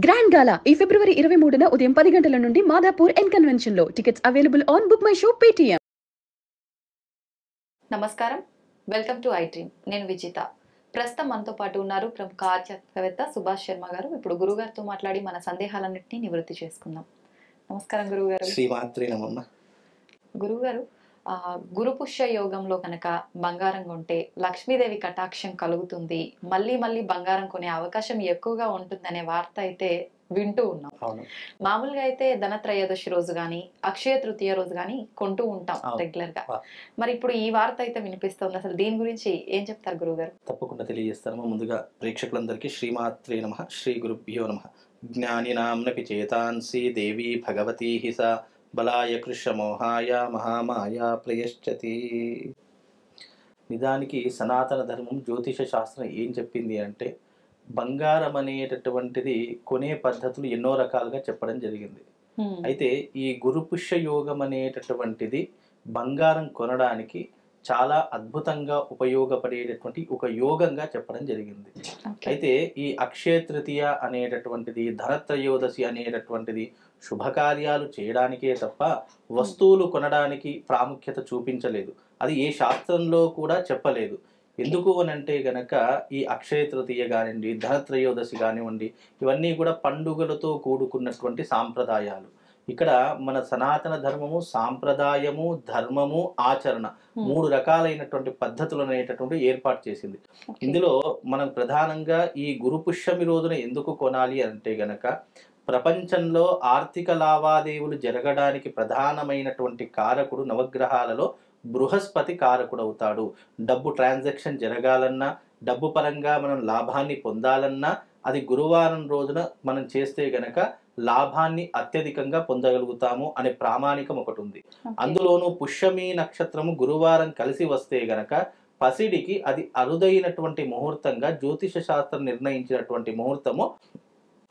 Grand గాలా ఈ ఫిబ్రవరి 23న ఉదయం 10 గంటల నుండి మాదాపూర్ ఎన్ కన్వెన్షన్ లో. Tickets available on book my show Paytm. నమస్కారం, వెల్కమ్ టు ఐ డ్రీమ్. నేను విజిత. ప్రస్తుతం మనతో పాటు ఉన్నారు ప్రముఖ ఆధ్యాత్మికవేత్త సుభాష్ శర్మ గారు. ఇప్పుడు గురుగారితో మాట్లాడి మన సందేహాలన్నింటినీ నివృత్తి చేసుకుందాం. నమస్కారం గురుగారు. శ్రీమాత్రే నమః. గురుగారు, గురు పుష్య యోగంలో కనుక బంగారం కొంటే లక్ష్మీదేవి కటాక్షం కలుగుతుంది, మళ్ళీ మళ్ళీ బంగారం కొనే అవకాశం ఎక్కువగా ఉంటుందనే వార్త అయితే వింటూ ఉన్నాం. మామూలుగా అయితే ధనత్రయోదశి రోజు గాని, అక్షయ తృతీయ రోజు గాని కొంటూ ఉంటాం రెగ్యులర్ గా. మరి ఇప్పుడు ఈ వార్త అయితే వినిపిస్తుంది. అసలు దీని గురించి ఏం చెప్తారు గురుగారు? తప్పకుండా తెలియజేస్తాను. ముందుగా ప్రేక్షకులందరికీ శ్రీమాత్రే నమః, శ్రీ గురుభ్యో నమః. జ్ఞానినాంనపి చేతాంసి దేవి భగవతీ హిస బలాయ కృష్ణమోహాయ మహామాయ ప్రయశ్చతి. నిజానికి సనాతన ధర్మం జ్యోతిష శాస్త్రం ఏం చెప్పింది అంటే, బంగారం అనేటటువంటిది కొనే పద్ధతులు ఎన్నో రకాలుగా చెప్పడం జరిగింది. అయితే ఈ గురు పుష్య యోగం అనేటటువంటిది బంగారం కొనడానికి చాలా అద్భుతంగా ఉపయోగపడేటటువంటి ఒక యోగంగా చెప్పడం జరిగింది. అయితే ఈ అక్షయ తృతీయ అనేటటువంటిది, ధనత్రయోదశి అనేటటువంటిది శుభకార్యాలు చేయడానికే తప్ప వస్తువులు కొనడానికి ప్రాముఖ్యత చూపించలేదు. అది ఏ శాస్త్రంలో కూడా చెప్పలేదు. ఎందుకు అని అంటే గనక ఈ అక్షయ తృతీయ కానివ్వండి, ధనత్రయోదశి కానివ్వండి, ఇవన్నీ కూడా పండుగలతో కూడుకున్నటువంటి సాంప్రదాయాలు. ఇక్కడ మన సనాతన ధర్మము సాంప్రదాయము, ధర్మము, ఆచరణ మూడు రకాలైనటువంటి పద్ధతులు అనేటటువంటి ఏర్పాటు చేసింది. ఇందులో మనం ప్రధానంగా ఈ గురు పుష్యమి రోజున ఎందుకు కొనాలి అంటే గనక, ప్రపంచంలో ఆర్థిక లావాదేవీలు జరగడానికి ప్రధానమైనటువంటి కారకుడు నవగ్రహాలలో బృహస్పతి కారకుడు అవుతాడు. డబ్బు ట్రాన్సాక్షన్ జరగాలన్నా, డబ్బు పరంగా మనం లాభాన్ని పొందాలన్నా అది గురువారం రోజున మనం చేస్తే గనక లాభాన్ని అత్యధికంగా పొందగలుగుతాము అనే ప్రామాణికం ఒకటి ఉంది. అందులోనూ పుష్యమి నక్షత్రము గురువారం కలిసి వస్తే గనక పసిడికి అది అరుదైనటువంటి ముహూర్తంగా జ్యోతిష శాస్త్రం నిర్ణయించినటువంటి ముహూర్తము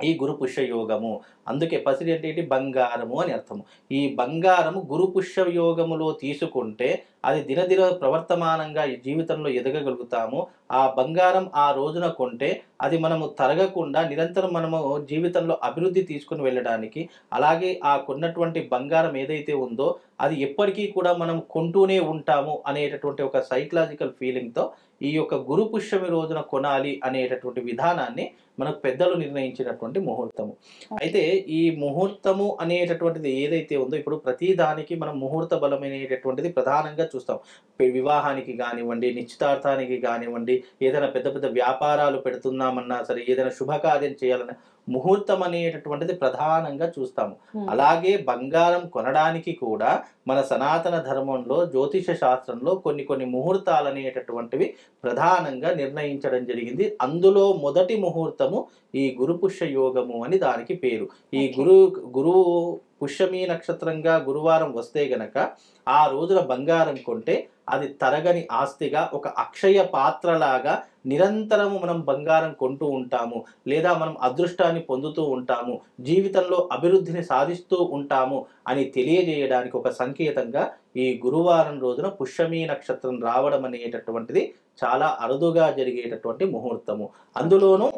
ఈ గురు పుష్య యోగము. అందుకే పసిడి అంటే బంగారము అని అర్థము. ఈ బంగారము గురు పుష్య యోగములో తీసుకుంటే అది దినదిన ప్రవర్తమానంగా ఈ జీవితంలో ఎదగగలుగుతాము. ఆ బంగారం ఆ రోజున కొంటే అది మనము తరగకుండా నిరంతరం మనము జీవితంలో అభివృద్ధి తీసుకుని వెళ్ళడానికి, అలాగే ఆ కొన్నటువంటి బంగారం ఏదైతే ఉందో అది ఎప్పటికీ కూడా మనం కొంటూనే ఉంటాము అనేటటువంటి ఒక సైకలాజికల్ ఫీలింగ్తో ఈ యొక్క గురు పుష్యమి రోజున కొనాలి అనేటటువంటి విధానాన్ని మనకు పెద్దలు నిర్ణయించినటువంటి ముహూర్తము. అయితే ఈ ముహూర్తము అనేటటువంటిది ఏదైతే ఉందో, ఇప్పుడు ప్రతి దానికి మనం ముహూర్త బలం అనేటటువంటిది ప్రధానంగా చూస్తాం. వివాహానికి కానివ్వండి, నిశ్చితార్థానికి కానివ్వండి, ఏదైనా పెద్ద పెద్ద వ్యాపారాలు పెడుతున్నామన్నా సరే, ఏదైనా శుభకార్యం చేయాలన్నా ముహూర్తం అనేటటువంటిది ప్రధానంగా చూస్తాము. అలాగే బంగారం కొనడానికి కూడా మన సనాతన ధర్మంలో జ్యోతిష శాస్త్రంలో కొన్ని ముహూర్తాలు అనేటటువంటివి ప్రధానంగా నిర్ణయించడం జరిగింది. అందులో మొదటి ముహూర్తము ఈ గురు పుష్య యోగము అని దానికి పేరు. ఈ గురువు పుష్యమి నక్షత్రంగా గురువారం వస్తే గనక ఆ రోజున బంగారం కొంటే అది తరగని ఆస్తిగా, ఒక అక్షయ పాత్రలాగా నిరంతరము మనం బంగారం కొంటూ ఉంటాము, లేదా మనం అదృష్టాన్ని పొందుతూ ఉంటాము, జీవితంలో అభివృద్ధిని సాధిస్తూ ఉంటాము అని తెలియజేయడానికి ఒక సంకేతంగా ఈ గురువారం రోజున పుష్యమి నక్షత్రం రావడం అనేటటువంటిది చాలా అరుదుగా జరిగేటటువంటి ముహూర్తము. అందులోనూ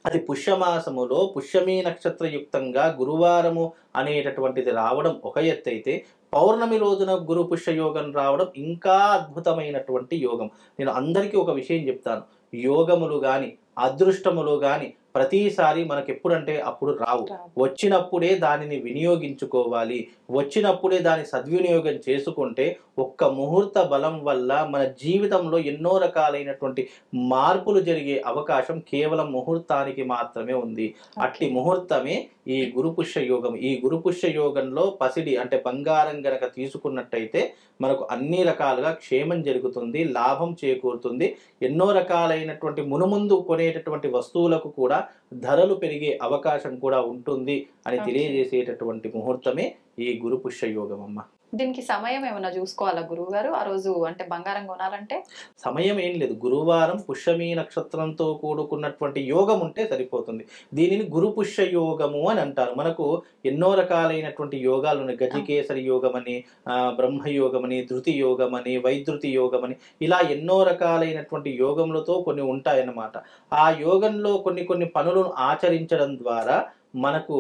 అది పుష్యమాసములో పుష్యమి నక్షత్రయుక్తంగా గురువారము అనేటటువంటిది రావడం ఒక ఎత్తైతే, పౌర్ణమి రోజున గురు పుష్య యోగం రావడం ఇంకా అద్భుతమైనటువంటి యోగం. నేను అందరికీ ఒక విషయం చెప్తాను, యోగములు కానీ అదృష్టములు కానీ ప్రతిసారి మనకు ఎప్పుడంటే అప్పుడు రావు. వచ్చినప్పుడే దానిని వినియోగించుకోవాలి. వచ్చినప్పుడే దాని సద్వినియోగం చేసుకుంటే ఒక్క ముహూర్త బలం వల్ల మన జీవితంలో ఎన్నో రకాలైనటువంటి మార్పులు జరిగే అవకాశం కేవలం ముహూర్తానికి మాత్రమే ఉంది. అట్టి ముహూర్తమే ఈ గురు పుష్య యోగం. ఈ గురు పుష్య యోగంలో పసిడి అంటే బంగారం గనక తీసుకున్నట్టయితే మనకు అన్ని రకాలుగా క్షేమం జరుగుతుంది, లాభం చేకూరుతుంది. ఎన్నో రకాలైనటువంటి మునుముందు కొనేటటువంటి వస్తువులకు కూడా ధరలు పెరిగే అవకాశం కూడా ఉంటుంది అని తెలియజేసేటటువంటి ముహూర్తమే ఈ గురు పుష్య యోగం అమ్మ. దీనికి సమయం ఏమైనా చూసుకోవాలా గురువు గారు? ఆ రోజు అంటే బంగారం కొనాలంటే సమయం ఏం లేదు. గురువారం పుష్యమి నక్షత్రంతో కూడుకున్నటువంటి యోగం ఉంటే సరిపోతుంది. దీనిని గురు పుష్య యోగము అని అంటారు. మనకు ఎన్నో రకాలైనటువంటి యోగాలు ఉన్నాయి. గజకేసరి యోగం అని, బ్రహ్మయోగం అని, ధృతి యోగం అని, వైద్యుతి యోగం అని, ఇలా ఎన్నో రకాలైనటువంటి యోగములతో కొన్ని ఉంటాయన్నమాట. ఆ యోగంలో కొన్ని పనులను ఆచరించడం ద్వారా మనకు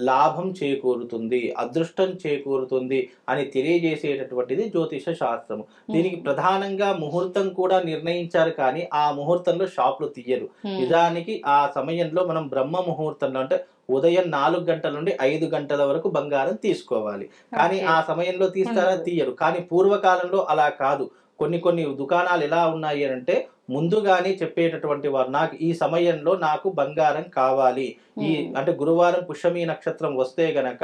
లాభం చేకూరుతుంది, అదృష్టం చేకూరుతుంది అని తెలియజేసేటటువంటిది జ్యోతిష శాస్త్రము. దీనికి ప్రధానంగా ముహూర్తం కూడా నిర్ణయించారు, కానీ ఆ ముహూర్తంలో షాపులు తీయరు. నిజానికి ఆ సమయంలో మనం బ్రహ్మ ముహూర్తంలో, అంటే ఉదయం 4 గంటల నుండి 5 గంటల వరకు బంగారం తీసుకోవాలి. కానీ ఆ సమయంలో తీస్తారా? తీయరు. కానీ పూర్వకాలంలో అలా కాదు. కొన్ని దుకాణాలు ఎలా ఉన్నాయి అంటే ముందుగానే చెప్పేటటువంటి వారు, నాకు ఈ సమయంలో నాకు బంగారం కావాలి, ఈ అంటే గురువారం పుష్యమి నక్షత్రం వస్తే గనక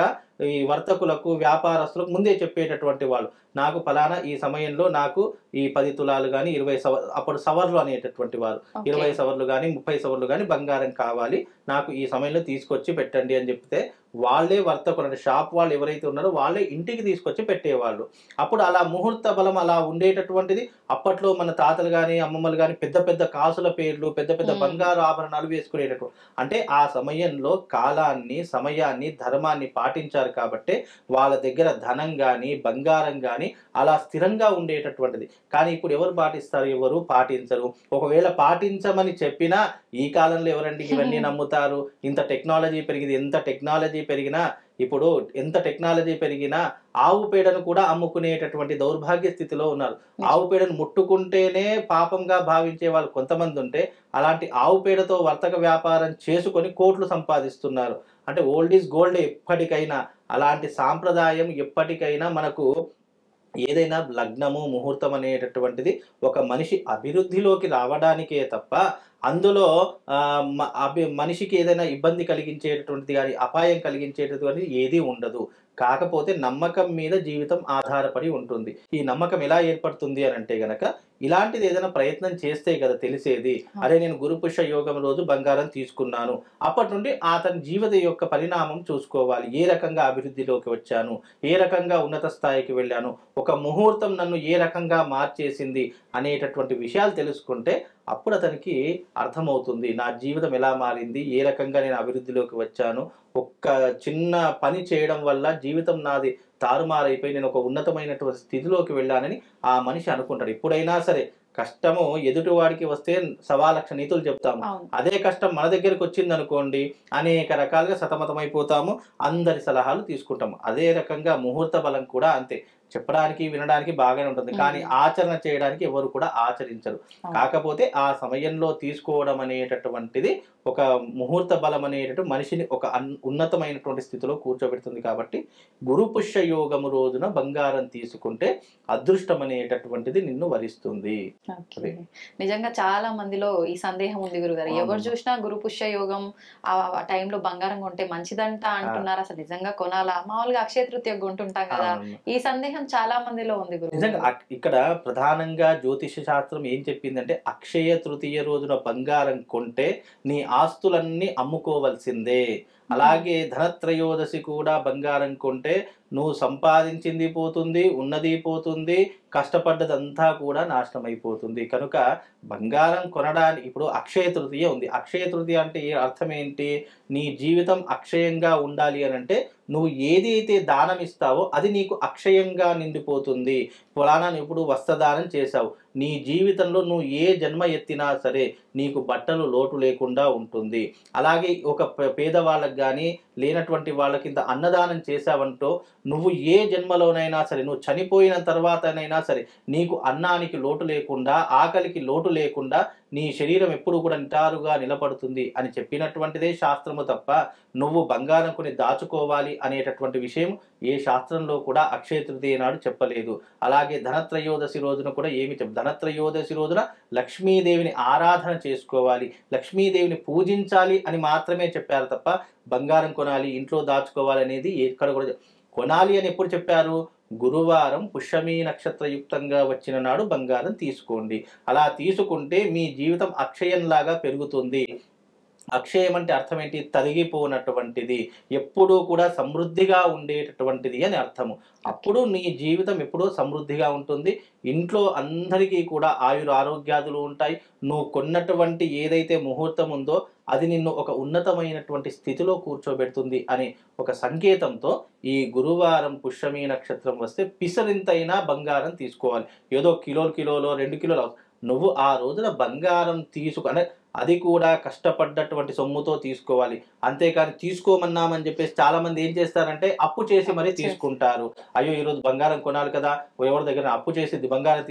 ఈ వర్తకులకు, వ్యాపారస్తులకు ముందే చెప్పేటటువంటి వాళ్ళు, నాకు ఫలానా ఈ సమయంలో నాకు ఈ 10 తులాలు కానీ 20 అప్పుడు సవర్లు అనేటటువంటి వారు 20 సవర్లు కానీ 30 సవర్లు కానీ బంగారం కావాలి, నాకు ఈ సమయంలో తీసుకొచ్చి పెట్టండి అని చెప్తే వాళ్ళే వర్తకులు, అంటే షాప్ వాళ్ళు ఎవరైతే ఉన్నారో వాళ్ళే ఇంటికి తీసుకొచ్చి పెట్టేవాళ్ళు. అప్పుడు అలా ముహూర్త బలం అలా ఉండేటటువంటిది. అప్పట్లో మన తాతలు కానీ అమ్మమ్మలు కానీ పెద్ద పెద్ద కాసుల పేర్లు, పెద్ద పెద్ద బంగారు ఆభరణాలు వేసుకునేటటువంటి, అంటే ఆ సమయంలో కాలాన్ని, సమయాన్ని, ధర్మాన్ని పాటించారు కాబట్టి వాళ్ళ దగ్గర ధనం కానీ బంగారం కానీ అలా స్థిరంగా ఉండేటటువంటిది. కానీ ఇప్పుడు ఎవరు పాటిస్తారు? ఎవరు పాటించరు. ఒకవేళ పాటించమని చెప్పినా ఈ కాలంలో ఎవరండి ఇవన్నీ నమ్ముతారు? ఇంత టెక్నాలజీ పెరిగింది, ఎంత టెక్నాలజీ పెరిగినా, ఇప్పుడు ఎంత టెక్నాలజీ పెరిగినా ఆవు పేడను కూడా అమ్ముకునేటటువంటి దౌర్భాగ్య స్థితిలో ఉన్నారు. ఆవు పేడను ముట్టుకుంటేనే పాపంగా భావించే వాళ్ళు కొంతమంది ఉంటే, అలాంటి ఆవు పేడతో వర్తక వ్యాపారం చేసుకొని కోట్లు సంపాదిస్తున్నారు. అంటే ఓల్డ్ ఈజ్ గోల్డ్. ఎప్పటికైనా అలాంటి సాంప్రదాయం ఎప్పటికైనా మనకు ఏదైనా లగ్నము, ముహూర్తం అనేటటువంటిది ఒక మనిషి అభివృద్ధిలోకి రావడానికే తప్ప అందులో మనిషికి ఏదైనా ఇబ్బంది కలిగించేటటువంటిది కానీ అపాయం కలిగించేటటువంటిది ఏదీ ఉండదు. కాకపోతే నమ్మకం మీద జీవితం ఆధారపడి ఉంటుంది. ఈ నమ్మకం ఎలా ఏర్పడుతుంది అని అంటే గనక ఇలాంటిది ఏదైనా ప్రయత్నం చేస్తే కదా తెలిసేది. అరే నేను గురుపుష్య యోగం రోజు బంగారం తీసుకున్నాను, అప్పటి నుండి అతని జీవిత యొక్క పరిణామం చూసుకోవాలి. ఏ రకంగా అభివృద్ధిలోకి వచ్చాను, ఏ రకంగా ఉన్నత స్థాయికి వెళ్ళాను, ఒక ముహూర్తం నన్ను ఏ రకంగా మార్చేసింది అనేటటువంటి విషయాలు తెలుసుకుంటే అప్పుడు అతనికి అర్థమవుతుంది నా జీవితం ఎలా మారింది, ఏ రకంగా నేను అభివృద్ధిలోకి వచ్చాను. ఒక్క చిన్న పని చేయడం వల్ల జీవితం నాది తారుమారైపోయి నేను ఒక ఉన్నతమైనటువంటి స్థితిలోకి వెళ్ళానని ఆ మనిషి అనుకుంటాడు. ఎప్పుడైనా సరే కష్టము ఎదుటి వాడికి వస్తే 1,00,000 నీతులు చెప్తాము. అదే కష్టం మన దగ్గరకు వచ్చింది అనుకోండి, అనేక రకాలుగా సతమతమైపోతాము, అందరి సలహాలు తీసుకుంటాము. అదే రకంగా ముహూర్త బలం కూడా అంతే. చెప్పడానికి వినడానికి బాగానే ఉంటుంది, కానీ ఆచరణ చేయడానికి ఎవరు కూడా ఆచరించరు. కాకపోతే ఆ సమయంలో తీసుకోవడం అనేటటువంటిది ఒక ముహూర్త బలం అనేటటువంటి మనిషిని ఒక ఉన్నతమైనటువంటి స్థితిలో కూర్చోబెడుతుంది. కాబట్టి గురు పుష్య యోగము రోజున బంగారం తీసుకుంటే అదృష్టం అనేటటువంటిది నిన్ను వరిస్తుంది. నిజంగా చాలా మందిలో ఈ సందేహం ఉంది గురుగారు. ఎవరు చూసినా గురు పుష్య యోగం ఆ టైంలో బంగారం కొంటే మంచిదంట అంటున్నారు. అసలు నిజంగా కొనాలా? మామూలుగా అక్షయ తృతీయ కొంటుంటాం కదా, ఈ సందేహం చాలా మందిలో ఉంది గురు. నిజంగా ఇక్కడ ప్రధానంగా జ్యోతిష శాస్త్రం ఏం చెప్పిందంటే అక్షయ తృతీయ రోజున బంగారం కొంటే నీ ఆస్తులన్నీ అమ్ముకోవలసిందే. అలాగే ధనత్రయోదశి కూడా బంగారం కొంటే నువ్వు సంపాదించింది పోతుంది, ఉన్నది పోతుంది, కష్టపడ్డదంతా కూడా నాశనం అయిపోతుంది. కనుక బంగారం కొనడానికి ఇప్పుడు అక్షయ తృతీయ ఉంది. అక్షయ తృతీయ అంటే అర్థం ఏంటి? నీ జీవితం అక్షయంగా ఉండాలి అని అంటే నువ్వు ఏదైతే దానం ఇస్తావో అది నీకు అక్షయంగా నిండిపోతుంది. ఫలానా ఇప్పుడు వస్త్రదానం చేశావు, నీ జీవితంలో నువ్వు ఏ జన్మ ఎత్తినా సరే నీకు బట్టలు లోటు లేకుండా ఉంటుంది. అలాగే ఒక పేదవాళ్ళకి కానీ లేనటువంటి వాళ్ళకి ఇంత అన్నదానం చేశావంటో నువ్వు ఏ జన్మలోనైనా సరే, నువ్వు చనిపోయిన తర్వాతనైనా సరే నీకు అన్నానికి లోటు లేకుండా, ఆకలికి లోటు లేకుండా నీ శరీరం ఎప్పుడు కూడా నిటారుగా నిలబడుతుంది అని చెప్పినటువంటిదే శాస్త్రము తప్ప నువ్వు బంగారం కొని దాచుకోవాలి అనేటటువంటి విషయం ఏ శాస్త్రంలో కూడా అక్షయ తృతీయ నాడు చెప్పలేదు. అలాగే ధనత్రయోదశి రోజున కూడా ఏమి ధనత్రయోదశి రోజున లక్ష్మీదేవిని ఆరాధన చేసుకోవాలి, లక్ష్మీదేవిని పూజించాలి అని మాత్రమే చెప్పారు తప్ప బంగారం కొనాలి, ఇంట్లో దాచుకోవాలి అనేది ఎక్కడ కూడా కొనాలి అని ఎప్పుడు చెప్పారు? గురువారం పుష్యమి నక్షత్రయుక్తంగా వచ్చిన నాడు బంగారం తీసుకోండి. అలా తీసుకుంటే మీ జీవితం అక్షయంలాగా పెరుగుతుంది. అక్షయం అంటే అర్థం ఏంటి? తరిగిపోనటువంటిది, ఎప్పుడూ కూడా సమృద్ధిగా ఉండేటటువంటిది అని అర్థము. అప్పుడు నీ జీవితం ఎప్పుడూ సమృద్ధిగా ఉంటుంది. ఇంట్లో అందరికీ కూడా ఆయుర ఆరోగ్యాదులు ఉంటాయి. నువ్వు కొన్నటువంటి ఏదైతే ముహూర్తం ఉందో అది నిన్ను ఒక ఉన్నతమైనటువంటి స్థితిలో కూర్చోబెడుతుంది అని ఒక సంకేతంతో ఈ గురువారం పుష్యమి నక్షత్రం వస్తే పిసరింతైనా బంగారం తీసుకోవాలి. ఏదో కిలోలో 2 కిలోలు నువ్వు ఆ రోజున బంగారం అది కూడా కష్టపడ్డటువంటి సొమ్ముతో తీసుకోవాలి. అంతేకాని తీసుకోమన్నామని చెప్పేసి చాలా మంది ఏం చేస్తారంటే అప్పు చేసి మరీ తీసుకుంటారు. అయ్యో ఈరోజు బంగారం కొనాలి కదా, ఎవరి దగ్గర అప్పు చేసి బంగారం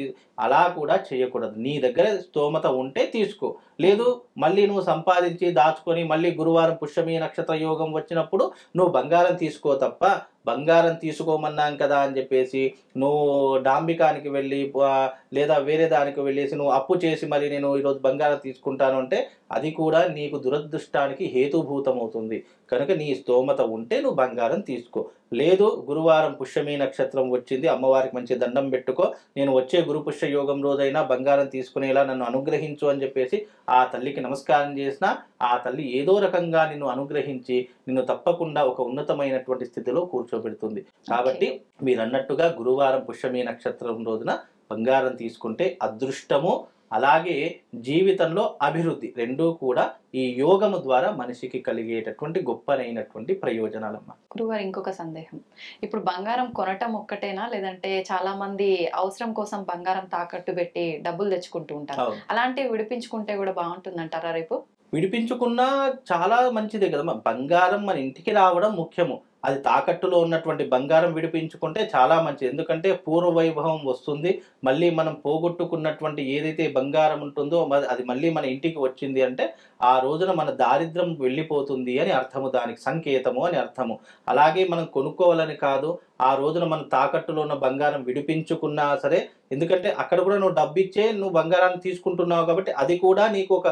అలా కూడా చేయకూడదు. నీ దగ్గర స్తోమత ఉంటే తీసుకో, లేదు మళ్ళీ నువ్వు సంపాదించి దాచుకొని మళ్ళీ గురువారం పుష్యమి నక్షత్ర యోగం వచ్చినప్పుడు నువ్వు బంగారం తీసుకో తప్ప, బంగారం తీసుకోమన్నాం కదా అని చెప్పేసి నువ్వు డాంబికానికి వెళ్ళి లేదా వేరే దానికి వెళ్ళేసి నువ్వు అప్పు చేసి మరి నేను ఈరోజు బంగారం తీసుకుంటాను అంటే అది కూడా నీకు దురదృష్టానికి హేతుభూతం అవుతుంది. కనుక నీ స్తోమత ఉంటే నువ్వు బంగారం తీసుకో, లేదు గురువారం పుష్యమి నక్షత్రం వచ్చింది, అమ్మవారికి మంచి దండం పెట్టుకో, నేను వచ్చే గురు పుష్య యోగం రోజైనా బంగారం తీసుకునేలా నన్ను అనుగ్రహించు అని చెప్పేసి ఆ తల్లికి నమస్కారం చేసినా ఆ తల్లి ఏదో రకంగా నిన్ను అనుగ్రహించి నిన్ను తప్పకుండా ఒక ఉన్నతమైనటువంటి స్థితిలో కూర్చోబెడుతుంది. కాబట్టి మీరు అన్నట్టుగా గురువారం పుష్యమి నక్షత్రం రోజున బంగారం తీసుకుంటే అదృష్టము అలాగే జీవితంలో అభివృద్ధి రెండూ కూడా ఈ యోగము ద్వారా మనిషికి కలిగేటటువంటి గొప్పనైనటువంటి ప్రయోజనాలమ్మా. గురువారు ఇంకొక సందేహం, ఇప్పుడు బంగారం కొనటం ఒక్కటేనా, లేదంటే చాలా మంది అవసరం కోసం బంగారం తాకట్టు పెట్టి డబ్బులు తెచ్చుకుంటూ ఉంటారు, అలాంటివి విడిపించుకుంటే కూడా బాగుంటుందంటారా రేపు? విడిపించుకున్నా చాలా మంచిదే కదమ్మా. బంగారం మన ఇంటికి రావడం ముఖ్యము, అది తాకట్టులో ఉన్నటువంటి బంగారం విడిపించుకుంటే చాలా మంచిది. ఎందుకంటే పూర్వ వైభవం వస్తుంది, మళ్ళీ మనం పోగొట్టుకున్నటువంటి ఏదైతే బంగారం ఉంటుందో అది మళ్ళీ మన ఇంటికి వచ్చింది అంటే ఆ రోజున మన దారిద్ర్యం వెళ్ళిపోతుంది అని అర్థము, దానికి సంకేతము అని అర్థము. అలాగే మనం కొనుక్కోవాలని కాదు, ఆ రోజున మన తాకట్టులో ఉన్న బంగారం విడిపించుకున్నా సరే, ఎందుకంటే అక్కడ కూడా నువ్వు డబ్బిచ్చే నువ్వు బంగారాన్ని తీసుకుంటున్నావు కాబట్టి అది కూడా నీకు ఒక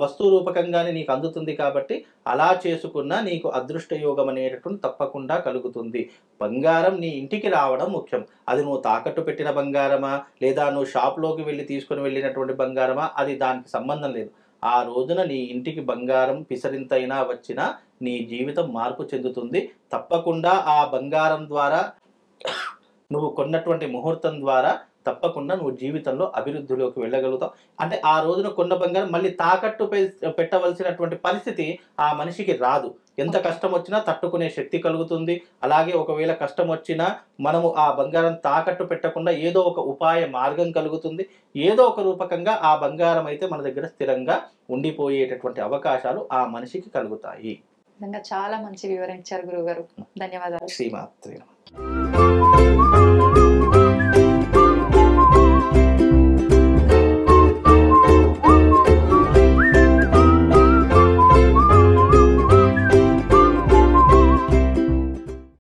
వస్తు రూపకంగానే నీకు అందుతుంది. కాబట్టి అలా చేసుకున్నా నీకు అదృష్ట యోగం అనేటటువంటి తప్పకుండా కలుగుతుంది. బంగారం నీ ఇంటికి రావడం ముఖ్యం. అది నువ్వు తాకట్టు పెట్టిన బంగారమా లేదా నువ్వు షాప్లోకి వెళ్ళి తీసుకొని వెళ్ళినటువంటి బంగారమా అది దానికి సంబంధం లేదు. ఆ రోజున నీ ఇంటికి బంగారం పిసరింతైనా వచ్చినా నీ జీవితం మార్పు చెందుతుంది. తప్పకుండా ఆ బంగారం ద్వారా నువ్వు కొన్నటువంటి ముహూర్తం ద్వారా తప్పకుండా నువ్వు జీవితంలో అభివృద్ధిలోకి వెళ్ళగలుగుతావు. అంటే ఆ రోజున కొన్న బంగారం మళ్ళీ తాకట్టు పెట్టవలసినటువంటి పరిస్థితి ఆ మనిషికి రాదు. ఎంత కష్టం వచ్చినా తట్టుకునే శక్తి కలుగుతుంది. అలాగే ఒకవేళ కష్టం వచ్చినా మనము ఆ బంగారం తాకట్టు పెట్టకుండా ఏదో ఒక ఉపాయ మార్గం కలుగుతుంది. ఏదో ఒక రూపకంగా ఆ బంగారం అయితే మన దగ్గర స్థిరంగా ఉండిపోయేటటువంటి అవకాశాలు ఆ మనిషికి కలుగుతాయి. నిజంగా చాలా మంచి వివరణ ఇచ్చారు గురువు గారు, ధన్యవాదాలు. శ్రీమాత్రే నమః.